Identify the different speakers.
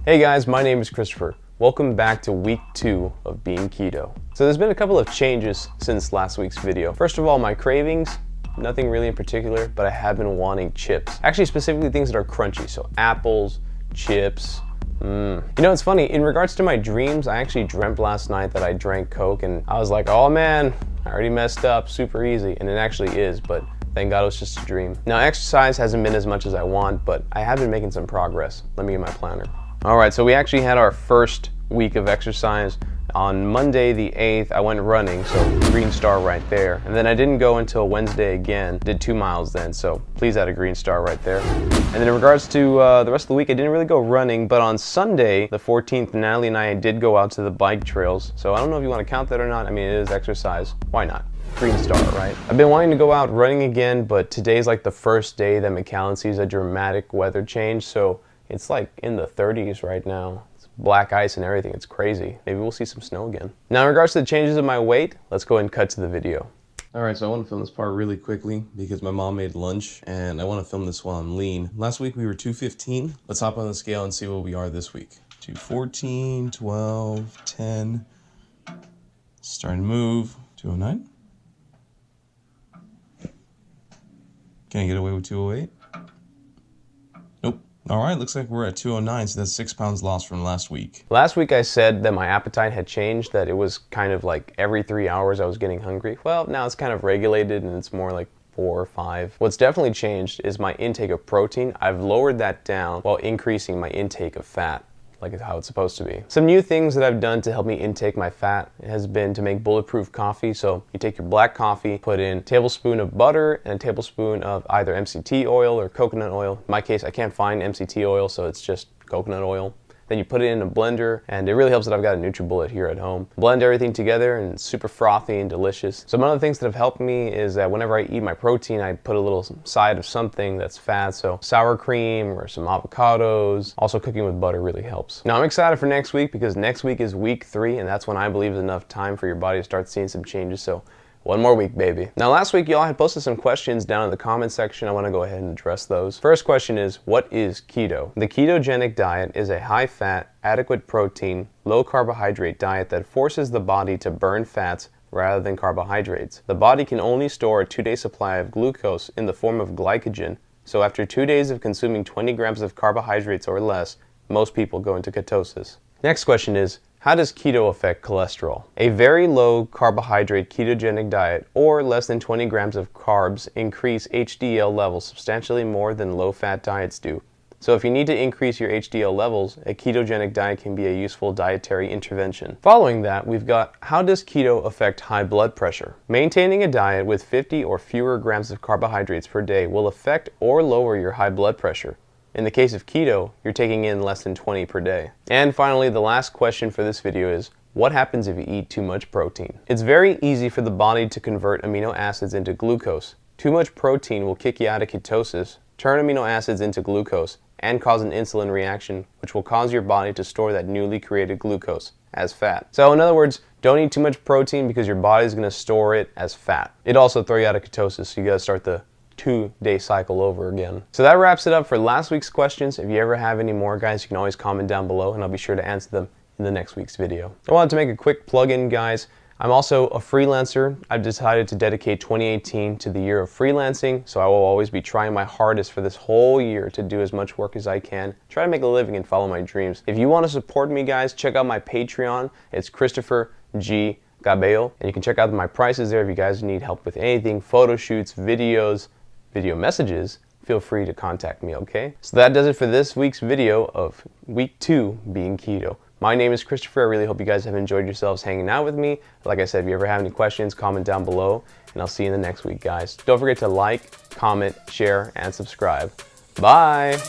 Speaker 1: Hey guys, my name is Christopher. Welcome back to week 2 of being keto. So there's been a couple of changes since last week's video. First of all, my cravings, nothing really in particular, but I have been wanting chips. Actually, specifically things that are crunchy, so apples, chips. You know, it's funny, in regards to my dreams, I actually dreamt last night that I drank Coke and I was like, oh man, I already messed up, super easy, and it actually is, but thank God it was just a dream. Now, exercise hasn't been as much as I want, but I have been making some progress. Let me get my planner. All right, so we actually had our first week of exercise. On Monday the 8th, I went running, so green star right there. And then I didn't go until Wednesday again, did 2 miles then, so please add a green star right there. And then in regards to the rest of the week, I didn't really go running, but on Sunday, the 14th, Natalie and I did go out to the bike trails. So I don't know if you want to count that or not. I mean, it is exercise. Why not? Green star, right? I've been wanting to go out running again, but today's like the first day that McAllen sees a dramatic weather change, so it's like in the 30s right now. It's black ice and everything. It's crazy. Maybe we'll see some snow again. Now, in regards to the changes of my weight, let's go ahead and cut to the video. All right, so I want to film this part really quickly because my mom made lunch and I want to film this while I'm lean. Last week we were 215. Let's hop on the scale and see what we are this week. 214, 12, 10. Starting to move. 209. Can I get away with 208? Nope. All right, looks like we're at 209, so that's 6 pounds lost from last week. Last week I said that my appetite had changed, that it was kind of like every 3 hours I was getting hungry. Well, now it's kind of regulated and it's more like 4 or 5. What's definitely changed is my intake of protein. I've lowered that down while increasing my intake of fat, like how it's supposed to be. Some new things that I've done to help me intake my fat has been to make bulletproof coffee. So you take your black coffee, put in a tablespoon of butter and a tablespoon of either MCT oil or coconut oil. In my case, I can't find MCT oil, so it's just coconut oil. Then you put it in a blender, and it really helps that I've got a NutriBullet here at home. Blend everything together, and it's super frothy and delicious. Some other things that have helped me is that whenever I eat my protein, I put a little side of something that's fat, so sour cream or some avocados. Also, cooking with butter really helps. Now, I'm excited for next week because next week is week 3, and that's when I believe is enough time for your body to start seeing some changes. So 1 more week, baby. Now, last week, y'all had posted some questions down in the comment section. I want to go ahead and address those. First question is, what is keto? The ketogenic diet is a high-fat, adequate protein, low-carbohydrate diet that forces the body to burn fats rather than carbohydrates. The body can only store a 2-day supply of glucose in the form of glycogen, so after 2 days of consuming 20 grams of carbohydrates or less, most people go into ketosis. Next question is, how does keto affect cholesterol? A very low carbohydrate ketogenic diet or less than 20 grams of carbs increase HDL levels substantially more than low-fat diets do. So if you need to increase your HDL levels, a ketogenic diet can be a useful dietary intervention. Following that, we've got how does keto affect high blood pressure? Maintaining a diet with 50 or fewer grams of carbohydrates per day will affect or lower your high blood pressure. In the case of keto, you're taking in less than 20 per day. And finally, the last question for this video is, what happens if you eat too much protein? It's very easy for the body to convert amino acids into glucose. Too much protein will kick you out of ketosis, turn amino acids into glucose, and cause an insulin reaction, which will cause your body to store that newly created glucose as fat. So in other words, don't eat too much protein because your body's gonna store it as fat. It'll also throw you out of ketosis, so you gotta start the 2-day cycle over again. So that wraps it up for last week's questions. If you ever have any more, guys, you can always comment down below and I'll be sure to answer them in the next week's video. I wanted to make a quick plug-in, guys. I'm also a freelancer. I've decided to dedicate 2018 to the year of freelancing, so I will always be trying my hardest for this whole year to do as much work as I can, try to make a living and follow my dreams. If you want to support me, guys, check out my Patreon. It's Christopher G. Cabello, and you can check out my prices there if you guys need help with anything, photo shoots, videos, video messages, feel free to contact me, okay? So that does it for this week's video of week 2 being keto. My name is Christopher. I really hope you guys have enjoyed yourselves hanging out with me. Like I said, if you ever have any questions, comment down below, and I'll see you in the next week, guys. Don't forget to like, comment, share, and subscribe. Bye!